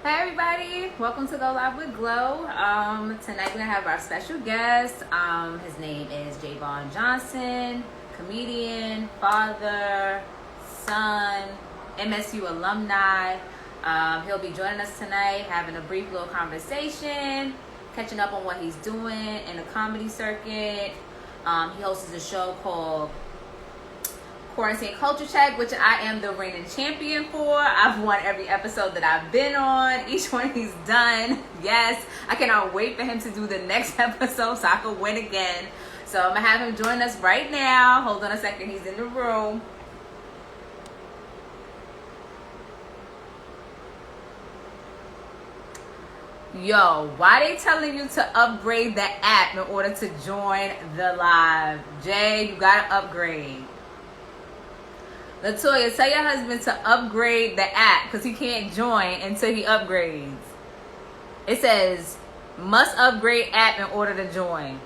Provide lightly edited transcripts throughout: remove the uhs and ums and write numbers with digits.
Hey everybody, welcome to Go Live with Glow. Tonight we're gonna have our special guest. His name is Jevon Johnson, comedian, father, son, MSU alumni. He'll be joining us tonight, having a brief little conversation, catching up on what he's doing in the comedy circuit. He hosts a show called Quarantine Culture Check, which I am the reigning champion for. I've won every episode that I've been on, each one he's done. Yes, I cannot wait for him to do the next episode so I can win again. So I'm gonna have him join us right now. Hold on a second, he's in the room. Yo, why they telling you to upgrade the app in order to join the live? Jay, you gotta upgrade. Latoya, tell your husband to upgrade the app because he can't join until he upgrades. It says, must upgrade app in order to join.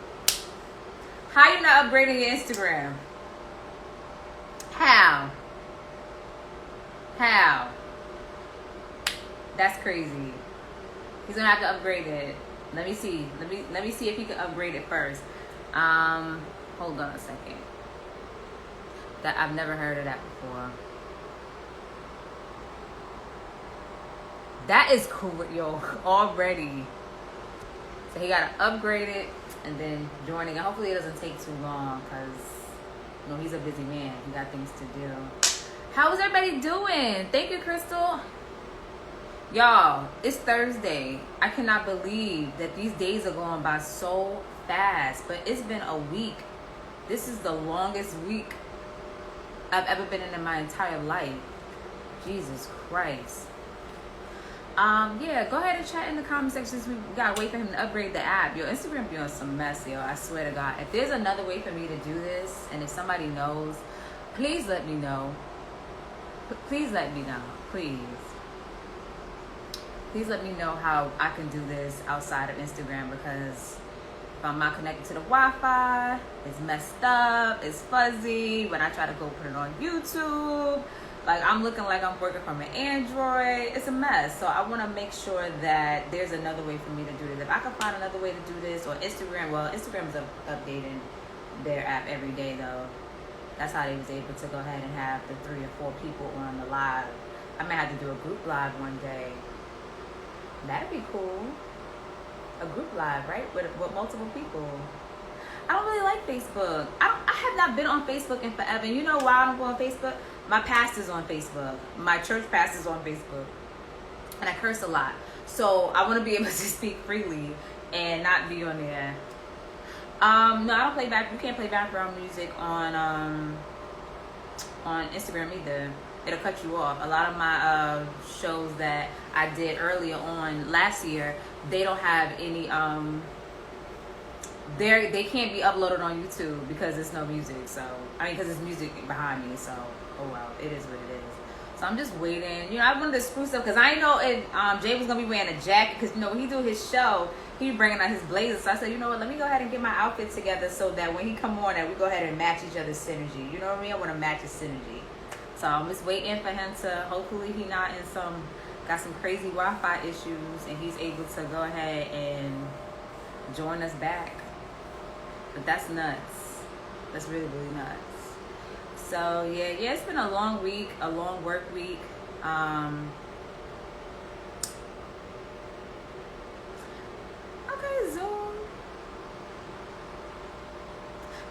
How you not upgrading your Instagram? How? That's crazy. He's gonna have to upgrade it. Let me see. Let me see if he can upgrade it first. Hold on a second. That I've never heard of that before. That is cool, yo, already. So he gotta upgrade it and then join again. Hopefully it doesn't take too long because he's a busy man. He got things to do. How is everybody doing? Thank you, Crystal. Y'all, it's Thursday. I cannot believe that these days are going by so fast, but it's been a week. This is the longest week I've ever been in my entire life. Jesus Christ. Yeah, go ahead and chat in the comment section. We gotta wait for him to upgrade the app. Yo, Instagram be on some mess, yo. I swear to God. If there's another way for me to do this, and if somebody knows, please let me know. Please let me know. Please. Please let me know how I can do this outside of Instagram, because if I'm not connected to the Wi-Fi, it's messed up, it's fuzzy. When I try to go put it on YouTube, like I'm looking like I'm working from an Android. It's a mess. So I want to make sure that there's another way for me to do this. If I can find another way to do this, or Instagram, well, Instagram is updating their app every day though. That's how they was able to go ahead and have the 3 or 4 people on the live. I may have to do a group live one day. That'd be cool. A group live, right? With multiple people. I don't really like Facebook. I have not been on Facebook in forever. You know why I don't go on Facebook? My pastor's on Facebook. My church pastor's on Facebook. And I curse a lot. So I want to be able to speak freely and not be on there. No, I don't play back. You can't play background music on Instagram either. It'll cut you off. A lot of my shows that I did earlier on last year, they don't have any they can't be uploaded on YouTube because there's no music. So because there's music behind me. So oh well, it is what it is. So I'm just waiting. I wanted to spruce up because I know Jay was gonna be wearing a jacket, because when he do his show, he be bringing out his blazer. So I said, you know what, let me go ahead and get my outfit together so that when he come on, that we go ahead and match each other's synergy. You know what I mean? I want to match his synergy. So I'm just waiting for him to, hopefully he not got some crazy Wi-Fi issues, and he's able to go ahead and join us back. But that's nuts. That's really, really nuts. So yeah, it's been a long week, a long work week. Okay, Zoom.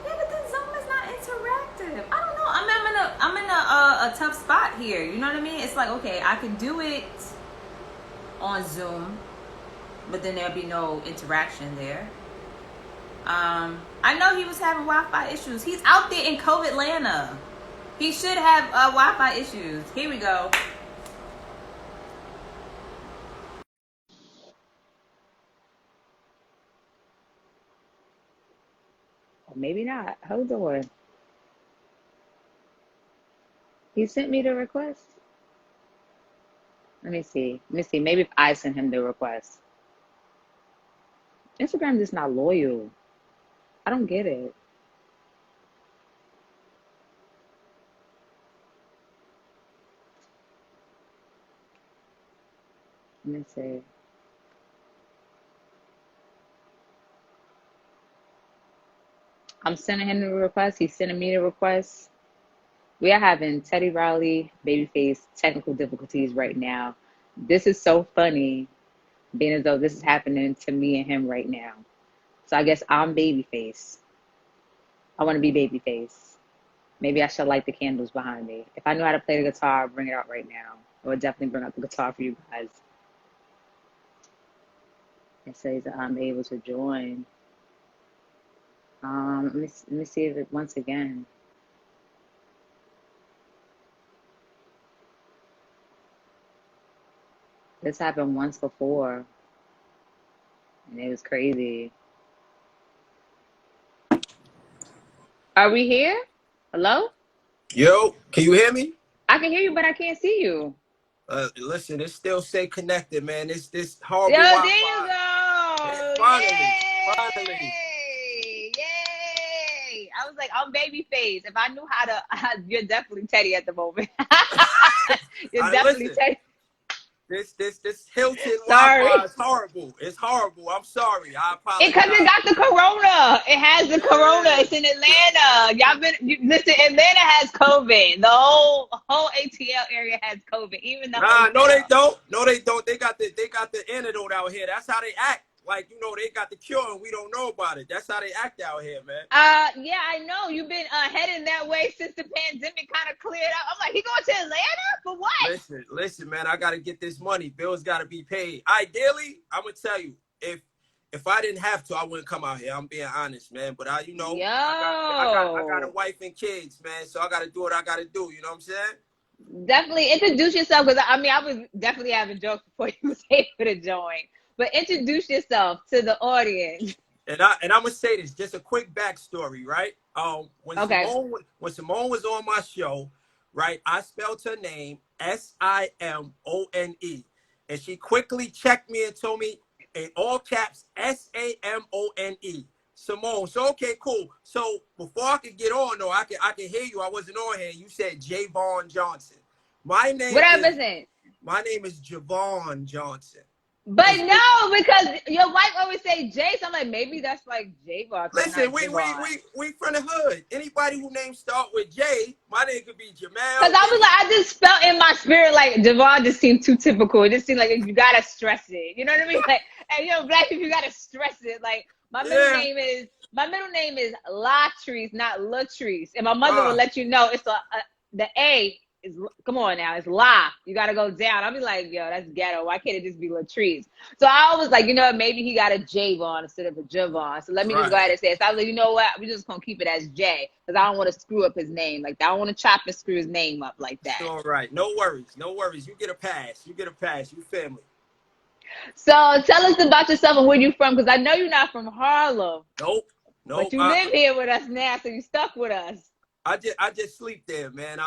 Yeah, but then Zoom is not interactive. I don't know. I'm in a tough spot here. You know what I mean? It's like, okay, I can do it on Zoom, but then there'll be no interaction there. I know he was having Wi-Fi issues. He's out there in COVID Atlanta. He should have Wi-Fi issues. Here we go. Or maybe not. Hold on. He sent me the request. Let me see. Maybe if I send him the request. Instagram is not loyal. I don't get it. Let me see. I'm sending him the request. He's sending me the request. We are having Teddy Riley, Babyface technical difficulties right now. This is so funny, being as though this is happening to me and him right now. So I guess I'm Babyface. I want to be Babyface. Maybe I should light the candles behind me. If I knew how to play the guitar, I'd bring it out right now. I would definitely bring out the guitar for you guys. It says I'm able to join. Let me see if it once again. This happened once before, and it was crazy. Are we here? Hello? Yo, can you hear me? I can hear you, but I can't see you. Listen, it still say connected, man. This Yo, horrible there Wi-Fi. you go. Finally. Yay! I was like, I'm Babyface. If I knew how to, you're definitely Teddy at the moment. You're definitely Listen, Teddy. this Hilton Sorry. Wi-Fi is horrible. It's horrible. I'm sorry. I apologize. Because it got the corona. It has the corona. It's in Atlanta. Listen, Atlanta has COVID. The whole ATL area has COVID. Even the Nah, hotel. no, they don't. No, they don't. They got the antidote out here. That's how they act. Like, they got the cure and we don't know about it. That's how they act out here, man. Yeah, I know. You've been heading that way since the pandemic kind of cleared up. I'm like, he going to Atlanta for what? Listen, man. I gotta get this money. Bills gotta be paid. Ideally, I'm gonna tell you, if I didn't have to, I wouldn't come out here. I'm being honest, man. But I got a wife and kids, man. So I gotta do what I gotta do. You know what I'm saying? Definitely introduce yourself, because I was definitely having jokes before you was able to join. But introduce yourself to the audience. And I'm gonna say this, just a quick backstory, right? When Simone was on my show, right, I spelled her name Simone, and she quickly checked me and told me in all caps Samone. Simone. So okay, cool. So before I could get on, though, I can hear you. I wasn't on here. You said Jevon Johnson. My name is Jevon Johnson. But no, because your wife always say Jay, so I'm like, maybe that's like Javon. Listen, we from the hood. Anybody who name start with J, my name could be Jamal. Because I was like, I just felt in my spirit like Javon just seemed too typical. It just seemed like you gotta stress it. You know what I mean? Like, and black people, you gotta stress it. Like my middle name is Latrice, not Latrice, and my mother will let you know it's the A. Come on now, it's La. You gotta go down. I'll be like, yo, that's ghetto. Why can't it just be Latrice? So I was like, maybe he got a Javon instead of a Javon. So let me just go ahead and say it. So I was like, you know what? We're just gonna keep it as Jay, because I don't want to screw up his name. Like, I don't want to chop and screw his name up like that. All right, no worries. You get a pass. You family. So tell us about yourself and where you from, because I know you're not from Harlem. Nope. But you live here with us now, so you stuck with us. I just sleep there, man.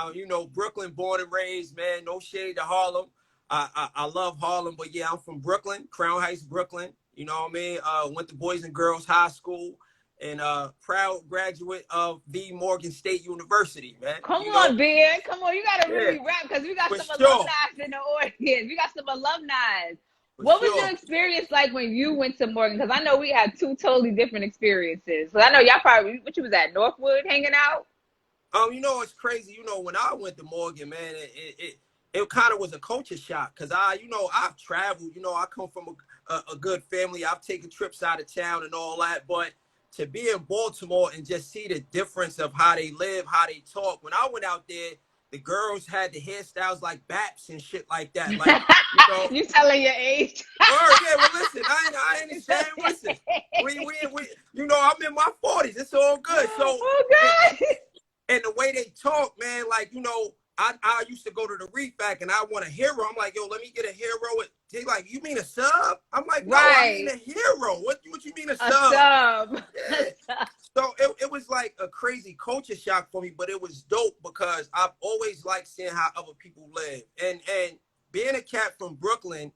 Brooklyn, born and raised, man. No shade to Harlem. I love Harlem, but yeah, I'm from Brooklyn, Crown Heights, Brooklyn. You know what I mean? Went to Boys and Girls High School, and proud graduate of the Morgan State University, man. Come on, Ben. Come on, you gotta really rap, because we got some alumni in the audience. We got some alumni. What was your experience like when you went to Morgan? Because I know we had two totally different experiences. So I know y'all probably, what you was at, Northwood hanging out? It's crazy. When I went to Morgan, man, it kind of was a culture shock, because I've traveled. I come from a good family. I've taken trips out of town and all that, but to be in Baltimore and just see the difference of how they live, how they talk. When I went out there, the girls had the hairstyles like Baps and shit like that. Like, you telling your age? Yeah, well, listen, I ain't ashamed. Listen, I'm in my 40s. It's all good. So, and the way they talk, man, like, I used to go to the Refac and I want a hero. I'm like, yo, let me get a hero. They like, you mean a sub? I'm like, no, I mean a hero. What you mean a sub? Yeah. So it was like a crazy culture shock for me, but it was dope because I've always liked seeing how other people live. And being a cat from Brooklyn,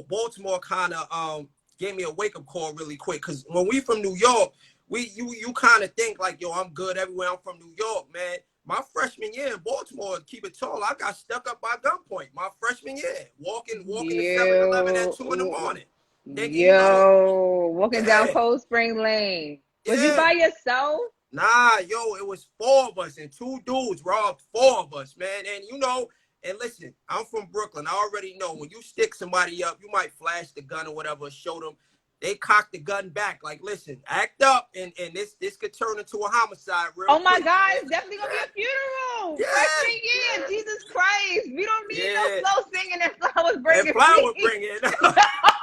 Baltimore kind of gave me a wake-up call really quick. Because when we from New York, you kind of think like, yo, I'm good everywhere. I'm from New York, man. my freshman year in Baltimore, keep it tall, I got stuck up by gunpoint. My freshman year, walking to 7-Eleven at 2 in the morning. Thinking, you know, walking down yeah, Cold Spring Lane. Was you yeah. by yourself? Nah, yo, it was 4 of us and 2 dudes robbed 4 of us, man. And you know, and listen, I'm from Brooklyn. I already know when you stick somebody up, you might flash the gun or whatever, show them. They cock the gun back, like, listen, act up, and this could turn into a homicide real Oh my quick, God, man. it's definitely gonna be a funeral. Freshman Yeah, year, Jesus Christ. We don't need no yeah. slow singing and flowers And bringing flower peace. bringing.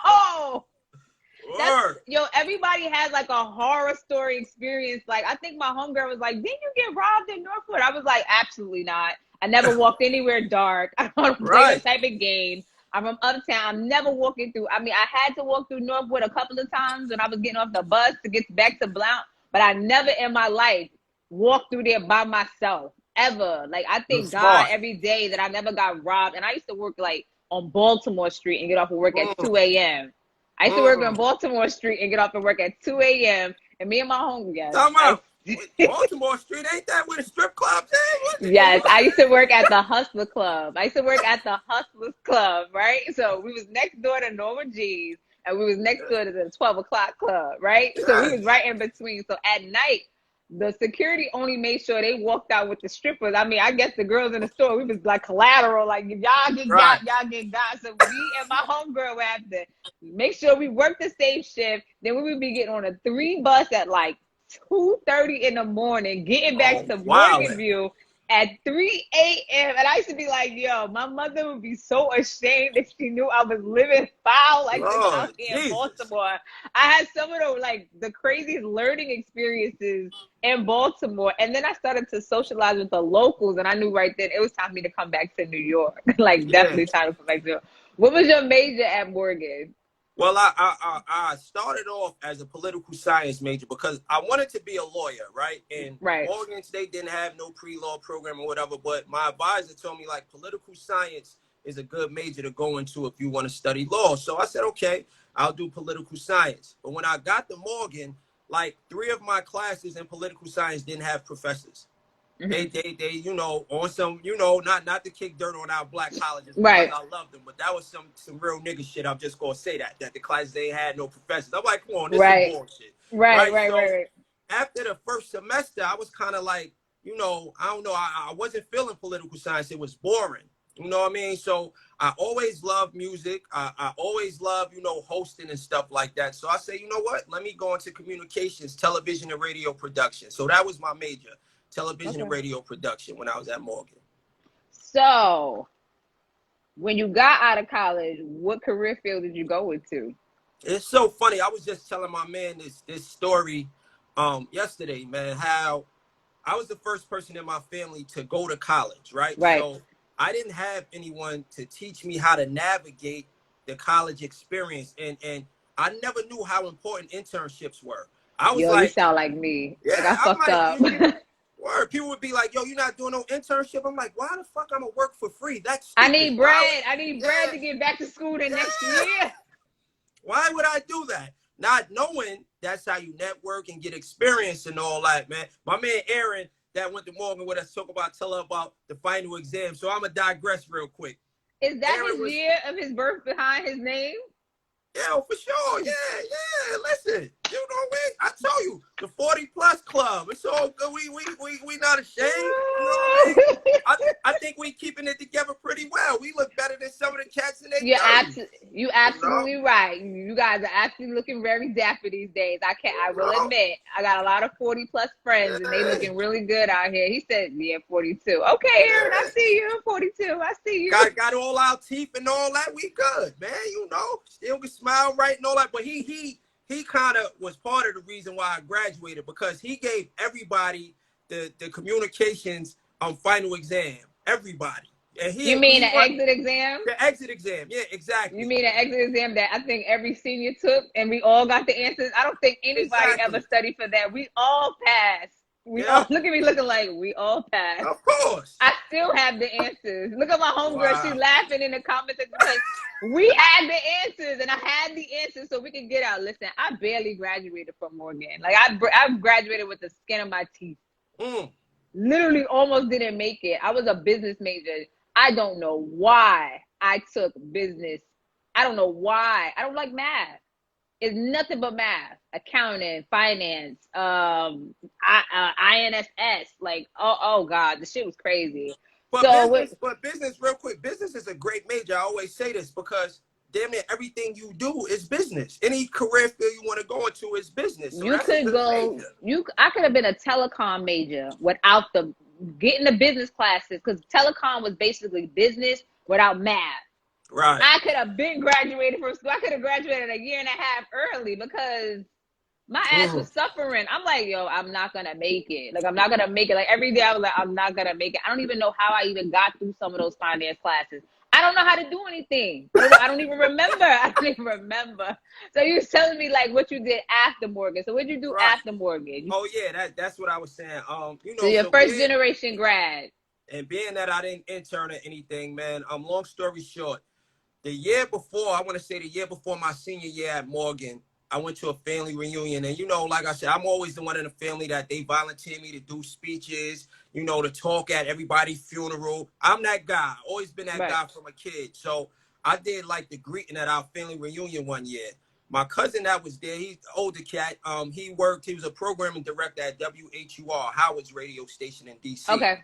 Oh, that's, Word. yo, everybody has like a horror story experience. Like, I think my homegirl was like, didn't you get robbed in Northwood? I was like, absolutely not. I never walked anywhere dark. I don't play Right. those type of games. I'm from uptown. I'm never walking through. I mean, I had to walk through Northwood a couple of times when I was getting off the bus to get back to Blount, but I never in my life walked through there by myself ever. Like, I You thank God smart. every day that I never got robbed. And I used to work like on Baltimore Street and get off of work at 2 a.m. I used to work on Baltimore Street and get off and work at 2 a.m. And me and my home, yes. Talking about Baltimore Street, ain't that where the strip clubs is? Yes, I used to work at the Hustler Club. I used to work at the Hustlers Club, right? So we was next door to Norma G's, and we was next door to the 12 o'clock club, right? So we was right in between. So at night, the security only made sure they walked out with the strippers. I mean, I guess the girls in the store, we was like collateral, like if y'all get got, y'all get got. So me and my homegirl would have to make sure we worked the same shift. Then we would be getting on a 3 bus at like 2:30 in the morning, getting back to Morgan View at 3 a.m. And I used to be like, yo, my mother would be so ashamed if she knew I was living foul like this out here in Baltimore. I had some of the like the craziest learning experiences in Baltimore. And then I started to socialize with the locals, and I knew right then it was time for me to come back to New York. Like, definitely time to come back to New York. What was your major at Morgan? Well, I started off as a political science major because I wanted to be a lawyer, right? And Morgan State didn't have no pre-law program or whatever, but my advisor told me like political science is a good major to go into if you want to study law. So I said, okay, I'll do political science. But when I got to Morgan, like 3 of my classes in political science didn't have professors. They, you know, on some, you know, not to kick dirt on our black colleges because I love them, but that was some real nigga shit. I'm just gonna say that the classes they had no professors. I'm like, come on, this is bullshit. Right. After the first semester, I was kind of like, you know, I don't know, I wasn't feeling political science. It was boring. You know what I mean? So I always loved music. I always loved, you know, hosting and stuff like that. So I say, you know what? Let me go into communications, television and radio production. So that was my major. Television and radio production when I was at Morgan. So, when you got out of college, what career field did you go into? It's so funny. I was just telling my man this story yesterday, man, how I was the first person in my family to go to college, right? So I didn't have anyone to teach me how to navigate the college experience. And I never knew how important internships were. I was like, you sound like me. Yeah, like I fucked up. Word. People would be like, yo, you're not doing no internship. I'm like, why the fuck I'm gonna work for free? That's stupid. I need bread. I need bread to get back to school the next year. Why would I do that? Not knowing that's how you network and get experience and all that, man. My man Aaron that went to Morgan with us tell her about the final exam. So I'm gonna digress real quick. Is that his year of his birth behind his name? Yeah, for sure. Yeah. Listen, you know, I told you the 40+ club. It's all good. We not ashamed. You know what I mean? I think we keeping it together pretty well. We look better than some of the cats in their You absolutely right. You guys are absolutely looking very dapper these days. I will admit, I got a lot of 40+ friends, and they looking really good out here. He said, yeah, 42. Okay, Aaron, I see you. 42. I see you. Got all our teeth and all that. We good, man. You know, still can smile right and all that. But he kind of was part of the reason why I graduated, because he gave everybody the communications final exam. Everybody. And you mean an exit exam? The exit exam. Yeah, exactly. You mean an exit exam that I think every senior took and we all got the answers? I don't think anybody ever studied for that. We all passed. We all look at me looking like we all passed. Of course. I still have the answers. Look at my homegirl. She's laughing in the comments because we had the answers, and I had the answers so we could get out. Listen, I barely graduated from Morgan. Like I graduated with the skin of my teeth. Literally almost didn't make it. I was a business major. I don't know why I took business. I don't know why. I don't like math. It's nothing but math, accounting, finance, INSS. Like, oh God, the shit was crazy. But business, real quick, business is a great major. I always say this because damn near everything you do is business. Any career field you want to go into is business. So you that's a could good go. major. I could have been a telecom major without the getting the business classes, because telecom was basically business without math. Right. I could have been graduated from school. I could have graduated a year and a half early because my ass was suffering. I'm like, yo, I'm not gonna make it. Like, I'm not gonna make it. Like, every day I was like, I'm not gonna make it. I don't even know how I even got through some of those finance classes. I don't know how to do anything. I don't even remember. I don't even remember. So you was telling me like what you did after mortgage. So what did you do after mortgage? Oh yeah, that's what I was saying. So you're first generation grad. And being that I didn't intern or anything, man. Long story short, the year before, I want to say the year before my senior year at Morgan, I went to a family reunion. And, like I said, I'm always the one in the family that they volunteer me to do speeches, to talk at everybody's funeral. I'm that guy. Always been that guy from a kid. So I did like the greeting at our family reunion one year. My cousin that was there, he's the older cat. He was a programming director at WHUR, Howard's radio station in DC. Okay.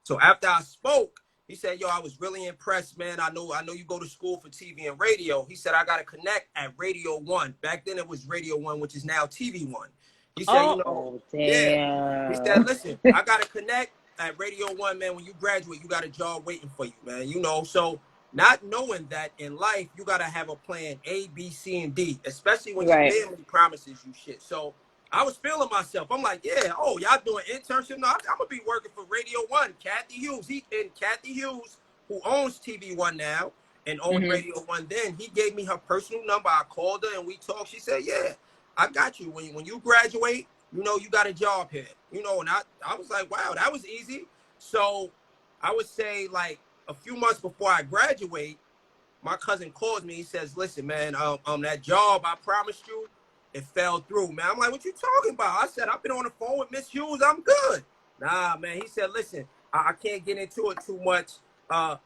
So after I spoke, he said, yo, I was really impressed, man. I know you go to school for TV and radio. He said, I got to connect at Radio 1. Back then it was Radio 1, which is now TV 1. He said, damn. Yeah. He said, listen, I got to connect at Radio 1, man. When you graduate, you got a job waiting for you, man. So not knowing that in life, you got to have a plan A, B, C, and D, especially when your family promises you shit. So I was feeling myself. I'm like, yeah, y'all doing internship? No, I'm going to be working for Radio 1, Kathy Hughes. Kathy Hughes, who owns TV 1 now and owned Radio 1 then, he gave me her personal number. I called her and we talked. She said, yeah, I got you. When you graduate, you got a job here. And I was like, wow, that was easy. So I would say like a few months before I graduate, my cousin calls me. He says, listen, man, that job I promised you, it fell through, man. I'm like, what you talking about? I said, I've been on the phone with Miss Hughes. I'm good. Nah, man. He said, listen, I can't get into it too much. I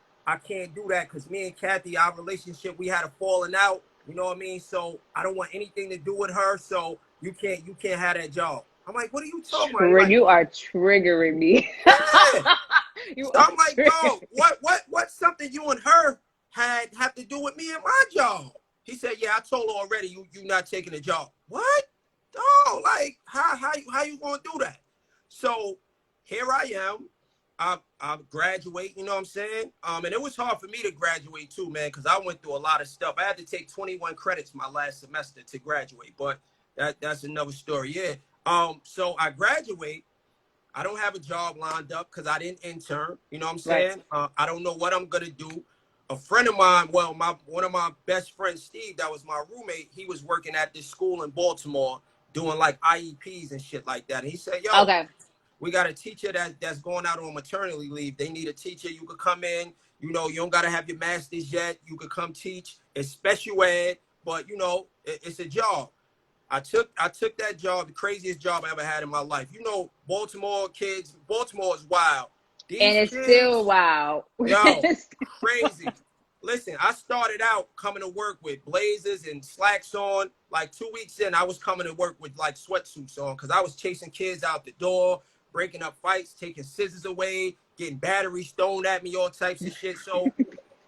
can't do that because me and Kathy, our relationship, we had a falling out. You know what I mean? So I don't want anything to do with her. So you can't have that job. I'm like, what are you talking about? Like, you are triggering me. Yeah. I'm like, bro, what's something you and her have to do with me and my job? He said, yeah, I told her already you not taking the job. What? Oh, like, how you gonna do that? So here I am. I graduate, you know what I'm saying? And it was hard for me to graduate too, man, because I went through a lot of stuff. I had to take 21 credits my last semester to graduate, but that's another story. Yeah. So I graduate. I don't have a job lined up because I didn't intern. You know what I'm saying? I don't know what I'm gonna do. A friend of mine, one of my best friends, Steve, that was my roommate, he was working at this school in Baltimore doing like IEPs and shit like that. And he said, yo, we got a teacher that's going out on maternity leave. They need a teacher. You could come in, you don't got to have your master's yet. You could come teach. It's special ed, but it's a job. I took that job, the craziest job I ever had in my life. Baltimore kids, Baltimore is wild. And it's still wild. Yo, crazy. Listen, I started out coming to work with blazers and slacks on. Like 2 weeks in, I was coming to work with like sweatsuits on because I was chasing kids out the door, breaking up fights, taking scissors away, getting batteries thrown at me, all types of shit. So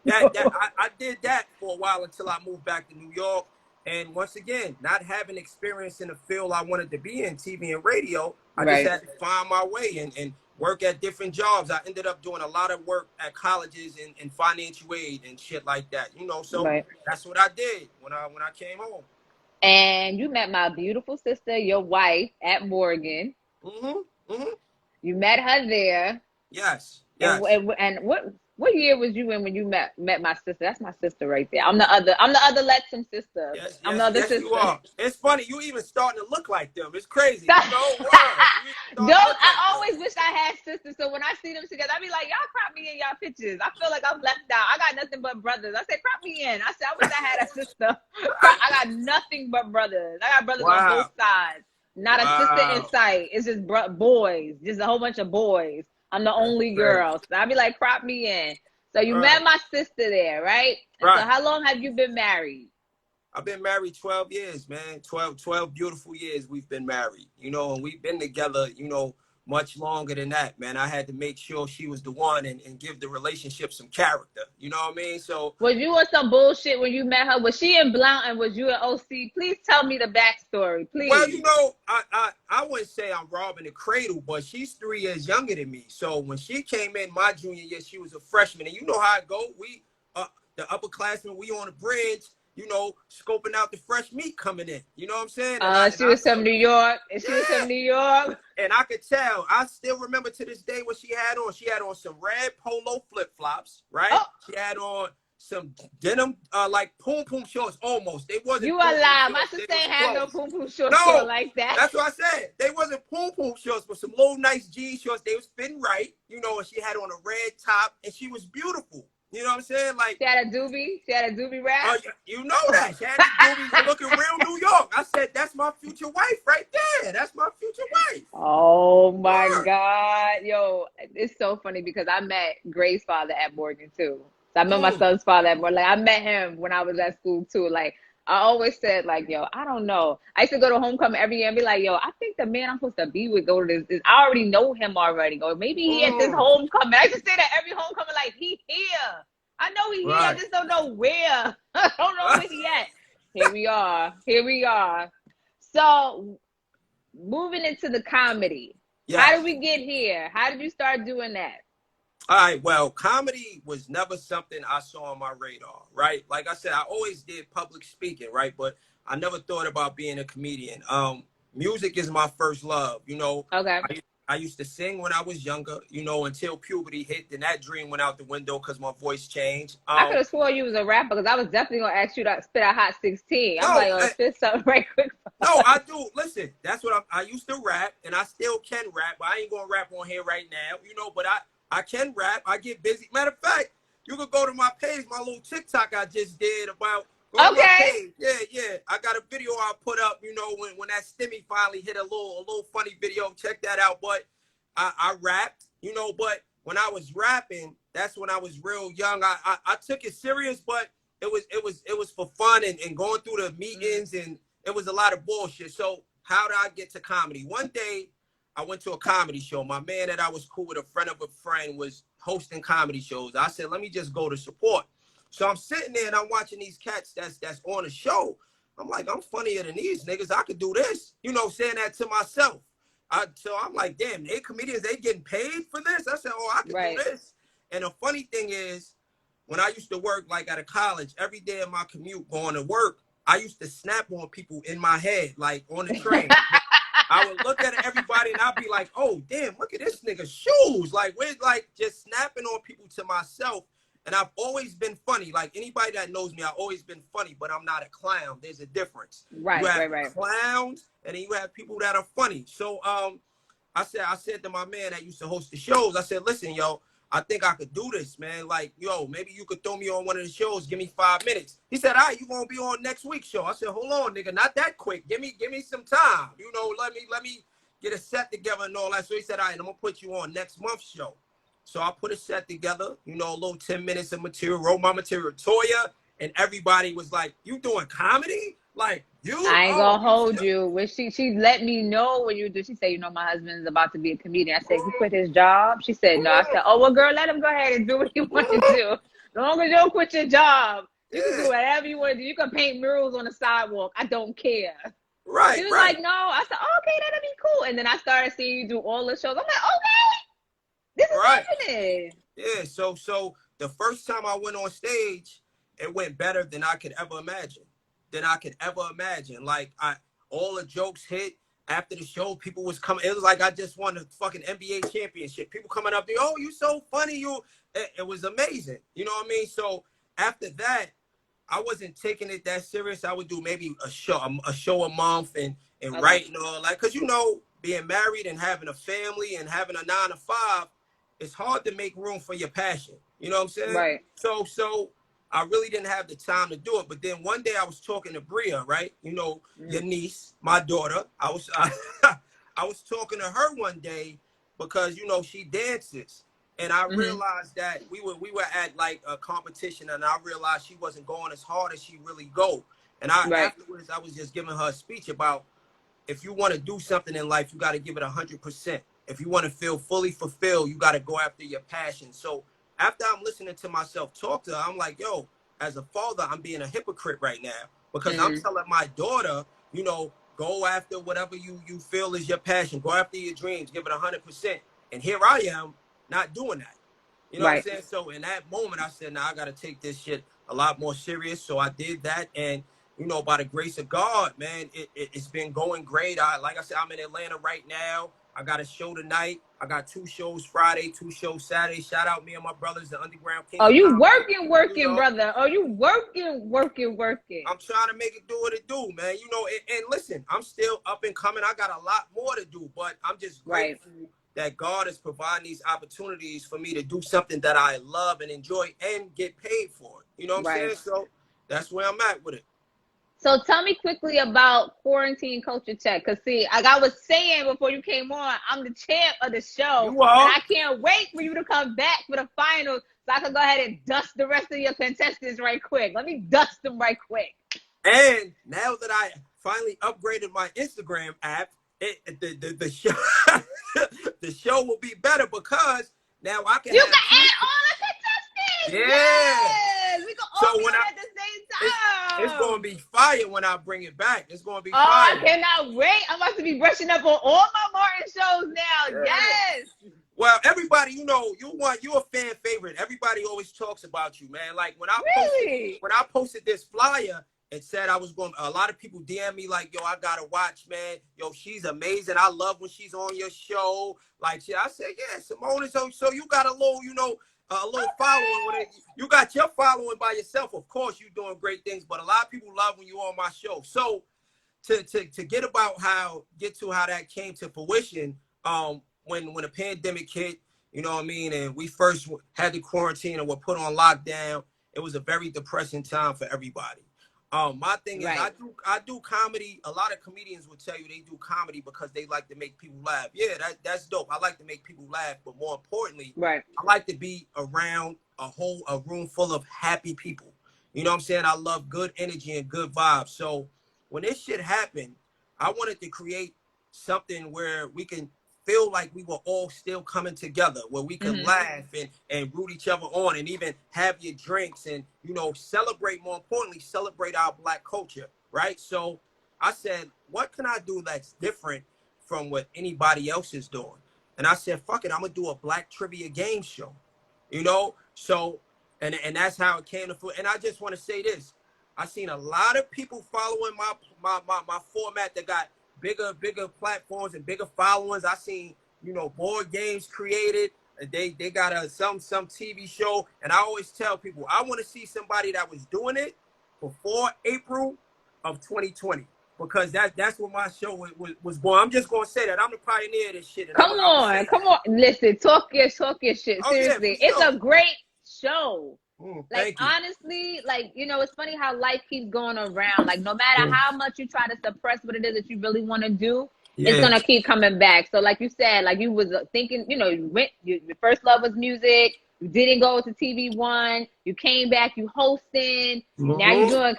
I did that for a while until I moved back to New York. And once again, not having experience in the field I wanted to be in, TV and radio, I just had to find my way and work at different jobs. I ended up doing a lot of work at colleges and financial aid and shit like that. So that's what I did when I came home. And you met my beautiful sister, your wife, at Morgan. You met her there. Yes. And what year was you in when you met my sister? That's my sister right there. I'm the other Lexum sister. Yes, I'm the other sister. You are. It's funny. You even starting to look like them. It's crazy. I always wish I had sisters. So when I see them together, I be like, y'all crop me in y'all pictures. I feel like I'm left out. I got nothing but brothers. I said, crop me in. I said, I wish I had a sister. I got nothing but brothers. I got brothers on both sides. Not a sister in sight. It's just boys, just a whole bunch of boys. I'm the only girl. So I'll be like, crop me in. So you met my sister there, right? And so how long have you been married? I've been married 12 years, man. 12 beautiful years we've been married, you know, and we've been together, you know, much longer than that, man. I had to make sure she was the one and give the relationship some character. You know what I mean? So was you on some bullshit when you met her? Was she in Blount and was you in OC? Please tell me the backstory, please. Well, you know, I wouldn't say I'm robbing the cradle, but she's 3 years younger than me. So when she came in my junior year, she was a freshman. And you know how it go. We, the upperclassmen, we on the bridge, you know, scoping out the fresh meat coming in. You know what I'm saying? She was from New York. She was from New York. And I could tell. I still remember to this day what she had on. She had on some red polo flip-flops, right? Oh. She had on some denim, like poom-poom shorts almost. They wasn't. You a lie. My sister ain't have no poom-poom shorts like that. That's what I said. They wasn't poom-poom shorts, but some little nice jean shorts. They was fitting right, you know, and she had on a red top, and she was beautiful. You know what I'm saying? Like, she had a doobie. She had a doobie wrap. You know that. She had a doobie looking real New York. I said, that's my future wife right there. That's my future wife. Oh my God. Yo, it's so funny because I met Gray's father at Morgan too. So I met my son's father at Morgan. Like, I met him when I was at school too. Like, I always said, like, yo, I don't know. I used to go to homecoming every year and be like, yo, I think the man I'm supposed to be with go to this. I already know him already. Or maybe he at this homecoming. I used to say that every homecoming, like, he here. I know he here. I just don't know where. I don't know where he at. Here we are. Here we are. So, moving into the comedy. Yes. How did we get here? How did you start doing that? All right, well, comedy was never something I saw on my radar, right? Like I said, I always did public speaking, right? But I never thought about being a comedian. Music is my first love, you know. Okay. I used to sing when I was younger, you know, until puberty hit. Then that dream went out the window because my voice changed. I could have sworn you was a rapper because I was definitely going to ask you to spit a hot 16. I'm like, oh, spit something right quick. No, I do. Listen, that's what I used to rap, and I still can rap. But I ain't going to rap on here right now, you know, but I can rap. I get busy. Matter of fact, you could go to my page, my little TikTok I just did about. Okay. Yeah. I got a video I put up, you know, when that stimmy finally hit a little funny video. Check that out. But I rapped, you know, but when I was rapping, that's when I was real young. I took it serious, but it was for fun and going through the meetings, and it was a lot of bullshit. So how did I get to comedy? One day I went to a comedy show. My man that I was cool with, a friend of a friend, was hosting comedy shows. I said, let me just go to support. So I'm sitting there and I'm watching these cats that's on the show. I'm like, I'm funnier than these niggas. I could do this. You know, saying that to myself. So I'm like, damn, they comedians, they getting paid for this? I said, oh, I can do this. And the funny thing is, when I used to work like at a college, every day of my commute going to work, I used to snap on people in my head, like on the train. I would look at everybody and I'd be like, oh, damn, look at this nigga's shoes. Like, we're like just snapping on people to myself. And I've always been funny. Like, anybody that knows me, I've always been funny, but I'm not a clown. There's a difference. Right, you have clowns, and then you have people that are funny. So I said to my man that used to host the shows, I said, listen, yo, I think I could do this, man. Like, yo, maybe you could throw me on one of the shows. Give me 5 minutes. He said, all right, you gonna be on next week's show. I said, hold on, nigga, not that quick. Give me some time. You know, let me get a set together and all that. So he said, all right, I'm gonna put you on next month's show. So I put a set together, you know, a little 10 minutes of material, wrote my material. Toya and everybody was like, you doing comedy? Like, you? I ain't gonna hold you. When she let me know when you do, she said, you know, my husband's about to be a comedian. I said, he quit his job? She said, no. I said, oh, well, girl, let him go ahead and do what he wants to do. As long as you don't quit your job, you can do whatever you want to do. You can paint murals on the sidewalk. I don't care. Right, She was like, no. I said, okay, that'll be cool. And then I started seeing you do all the shows. I'm like, okay. This is happening. Yeah, so the first time I went on stage, it went better than I could ever imagine. Like, all the jokes hit. After the show, people was coming. It was like I just won the fucking NBA championship. People coming up there, oh, you so funny. It was amazing. You know what I mean? So after that, I wasn't taking it that serious. I would do maybe a show a month and writing all that. Because, you know, being married and having a family and having a 9-to-5, it's hard to make room for your passion. You know what I'm saying? Right. So I really didn't have the time to do it. But then one day I was talking to Bria, right? You know, your niece, my daughter. I was talking to her one day because, you know, she dances. And I realized that we were at like a competition, and I realized she wasn't going as hard as she really go. And afterwards I was just giving her a speech about, if you want to do something in life, you got to give it 100%. If you want to feel fully fulfilled, you got to go after your passion. So after I'm listening to myself talk to her, I'm like, yo, as a father, I'm being a hypocrite right now, because I'm telling my daughter, you know, go after whatever you feel is your passion. Go after your dreams. Give it 100%. And here I am not doing that. You know what I'm saying? So in that moment, I said, nah, I got to take this shit a lot more serious. So I did that. And, you know, by the grace of God, man, it's been going great. Like I said, I'm in Atlanta right now. I got a show tonight. I got 2 shows Friday, 2 shows Saturday. Shout out me and my brothers, the Underground King. Oh, you working, brother. Oh, you working. I'm trying to make it do what it do, man. You know, and listen, I'm still up and coming. I got a lot more to do, but I'm just grateful that God is providing these opportunities for me to do something that I love and enjoy and get paid for it. You know what I'm saying? So that's where I'm at with it. So tell me quickly about Quarantine Culture Check. Because, see, like I was saying before you came on, I'm the champ of the show. You are. And I can't wait for you to come back for the finals so I can go ahead and dust the rest of your contestants right quick. Let me dust them right quick. And now that I finally upgraded my Instagram app, the show the show will be better, because now I can add all the contestants. Yeah. Yes. We can all be at the same time. It's going to be fire when I bring it back. It's going to be fire. I cannot wait. I'm about to be brushing up on all my Martin shows now. Yeah. Yes. Well, everybody, you know, you're a fan favorite. Everybody always talks about you, man. Like when I posted this flyer, it said I was going. A lot of people DM me like, "Yo, I gotta watch, man. Yo, she's amazing. I love when she's on your show." Like, I said, "Yeah, Simone is on." So you got a little, you know, a little following with it. You got your following by yourself. Of course, you're doing great things, but a lot of people love when you're on my show. So to get to how that came to fruition, when the pandemic hit, you know what I mean, and we first had the quarantine and were put on lockdown, it was a very depressing time for everybody. My thing is, I do comedy. A lot of comedians will tell you they do comedy because they like to make people laugh. Yeah, that's dope. I like to make people laugh, but more importantly, I like to be around a room full of happy people. You know what I'm saying? I love good energy and good vibes. So when this shit happened, I wanted to create something where we can feel like we were all still coming together, where we could laugh and root each other on, and even have your drinks and, you know, celebrate, more importantly, celebrate our Black culture, right? So I said, what can I do that's different from what anybody else is doing? And I said, fuck it, I'm gonna do a Black trivia game show, you know? So, and that's how it came to foot. And I just want to say this, I seen a lot of people following my format that got bigger platforms and bigger followers. I seen, you know, board games created. They got some TV show, and I always tell people I want to see somebody that was doing it before April of 2020, because that's when my show was born. I'm just gonna say that I'm the pioneer of this shit. Come on, listen, talk your shit. Seriously, it's a great show. Like, honestly, like, you know, it's funny how life keeps going around. Like, no matter how much you try to suppress what it is that you really want to do, it's gonna keep coming back. So like you said, like you was thinking, you know, your first love was music. You didn't go to TV1. You came back. You hosting. Now you're doing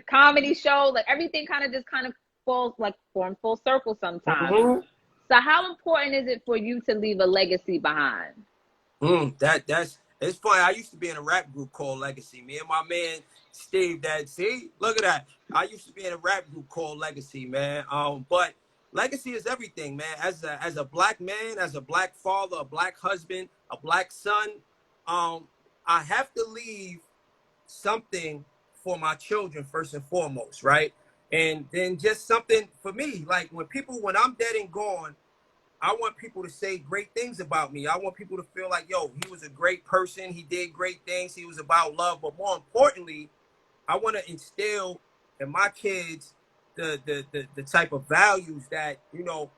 comedy show. Like everything kind of falls like form full circle sometimes. So how important is it for you to leave a legacy behind? It's funny. I used to be in a rap group called Legacy. Me and my man Steve. Look at that. I used to be in a rap group called Legacy, man. But legacy is everything, man. As a Black man, as a Black father, a Black husband, a Black son, I have to leave something for my children first and foremost, right? And then just something for me. Like when I'm dead and gone, I want people to say great things about me. I want people to feel like, yo, he was a great person. He did great things. He was about love. But more importantly, I want to instill in my kids the type of values that, you know,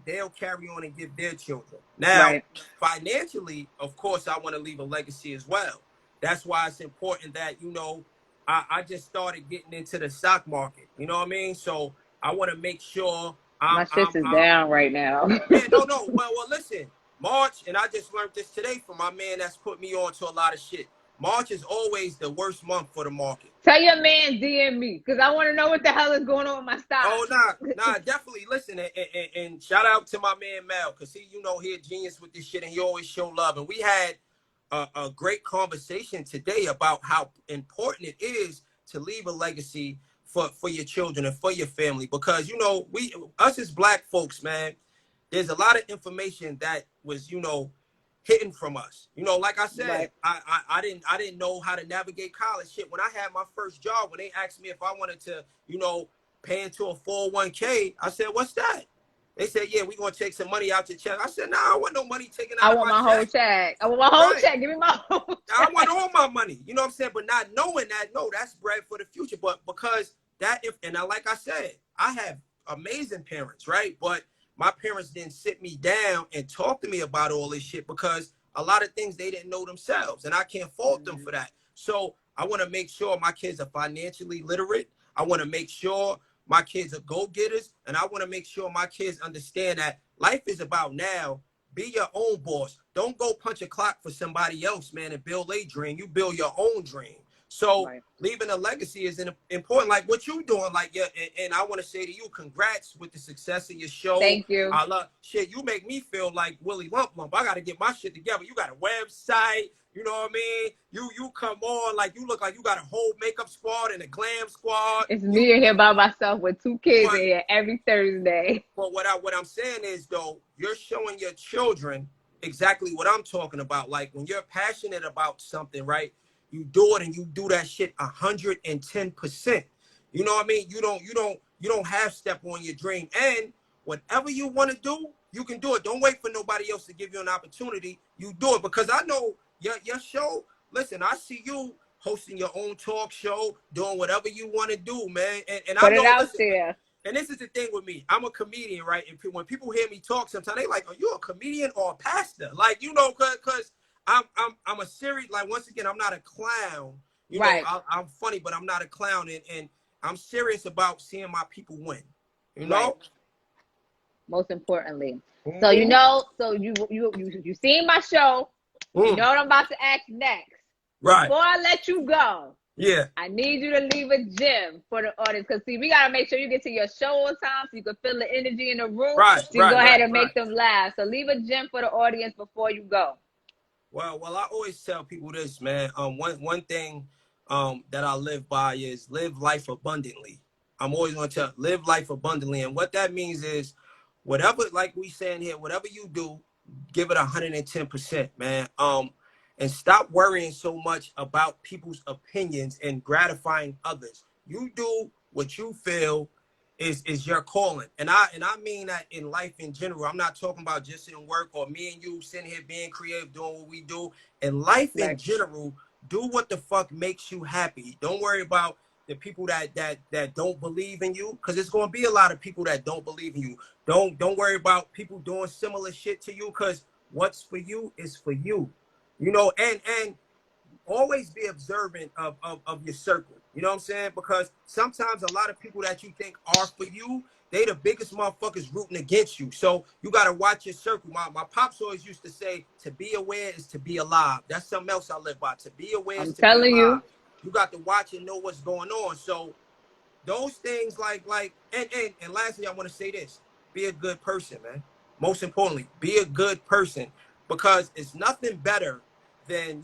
they'll carry on and give their children. Now, financially, of course, I want to leave a legacy as well. that's why it's important that, you know, I just started getting into the stock market. You know what I mean? So I want to make sure My shit is down right now. yeah, no. Well, listen, March, and I just learned this today from my man that's put me on to a lot of shit. March is always the worst month for the market. Tell your man DM me, because I want to know what the hell is going on with my stock. Oh, nah, definitely listen. And shout out to my man Mel, because he, you know, he a genius with this shit, and he always show love. And we had a great conversation today about how important it is to leave a legacy for your children and for your family, because, you know, us as black folks, man, there's a lot of information that was, you know, hidden from us. You know, like I said, Right. I didn't know how to navigate college. Shit, when I had my first job, when they asked me if I wanted to, you know, pay into a 401k, I said, what's that? They said, yeah, we're going to take some money out your check. I said, nah, I want no money taken out of my check. I want my whole check. I want my whole check. Give me my whole check. I want all my money. You know what I'm saying? But not knowing that, no, that's bread for the future. But because that, like I said, I have amazing parents, right? But my parents didn't sit me down and talk to me about all this shit, because a lot of things they didn't know themselves, and I can't fault them for that. So I want to make sure my kids are financially literate. I want to make sure my kids are go-getters, and I want to make sure my kids understand that life is about now. Be your own boss. Don't go punch a clock for somebody else, man, and build a dream. You build your own dream. So leaving a legacy is important, like what you doing. Like, yeah, and I want to say to you, congrats with the success of your show. Thank you. I love shit. You make me feel like Willie Lump Lump. I got to get my shit together. You got a website. You know what I mean? You come on, like, you look like you got a whole makeup squad and a glam squad. It's me in here by myself with 2 kids in here every Thursday. But what I'm saying is, though, you're showing your children exactly what I'm talking about. Like, when you're passionate about something, right? You do it, and you do that shit 110%. You know what I mean? You don't half step on your dream. And whatever you want to do, you can do it. Don't wait for nobody else to give you an opportunity. You do it, because I know your show. Listen, I see you hosting your own talk show, doing whatever you want to do, man. And Put I know, it out there. And this is the thing with me. I'm a comedian, right? And when people hear me talk, sometimes they like, "Are you a comedian or a pastor?" Like, you know, because I'm a serious, like, once again, I'm not a clown. You know, I'm funny, but I'm not a clown, and I'm serious about seeing my people win. You know? Most importantly. So, you know, so you seen my show. You know what I'm about to ask next. Right. Before I let you go, I need you to leave a gem for the audience. Because, see, we got to make sure you get to your show on time so you can feel the energy in the room. So you go ahead and make them laugh. So leave a gem for the audience before you go. Well, I always tell people this, man. One thing that I live by is live life abundantly. I'm always going to live life abundantly. And what that means is, whatever, like we saying here, whatever you do, give it 110%, man. And stop worrying so much about people's opinions and gratifying others. You do what you feel is your calling. And I mean that in life in general. I'm not talking about just in work or me and you sitting here being creative, doing what we do. In life in general, do what the fuck makes you happy. Don't worry about the people that don't believe in you, because there's gonna be a lot of people that don't believe in you. Don't worry about people doing similar shit to you, because what's for you is for you. You know, and always be observant of your circle. You know what I'm saying? Because sometimes a lot of people that you think are for you, they the biggest motherfuckers rooting against you. So you got to watch your circle. My pops always used to say, to be aware is to be alive. That's something else I live by. To be aware is to be alive. I'm telling you. You got to watch and know what's going on. So those things and lastly, I want to say this. Be a good person, man. Most importantly, be a good person, because it's nothing better than,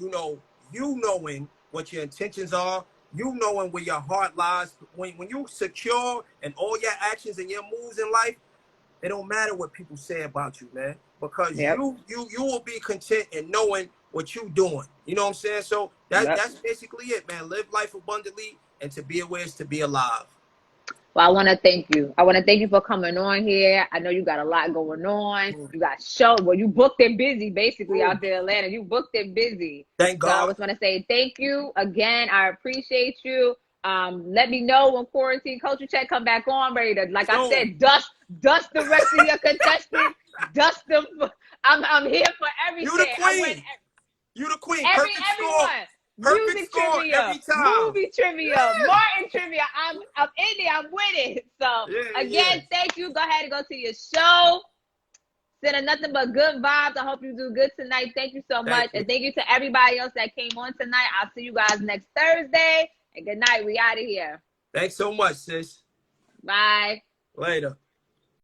you knowing what your intentions are, you knowing where your heart lies. When you secure in all your actions and your moves in life, it don't matter what people say about you, man, because you will be content in knowing what you doing. You know what I'm saying? So that's basically it, man. Live life abundantly, and to be aware is to be alive. Well, I want to thank you. I want to thank you for coming on here. I know you got a lot going on. You got show. Well, you booked and busy, basically, out there in Atlanta. You booked and busy. Thank God. So I just want to say thank you again. I appreciate you. Let me know when Quarantine Culture Check come back on, ready to, like I said, dust the rest of your contestants. Dust them. I'm here for everything. You the queen. You the queen. Perfect everyone. Perfect music score trivia, every time. movie trivia, Martin trivia. I'm in there. I'm with it. So again, thank you. Go ahead and go to your show. Sending nothing but good vibes. I hope you do good tonight. Thank you so much. And thank you to everybody else that came on tonight. I'll see you guys next Thursday. And good night. We out of here. Thanks so much, sis. Bye. Later.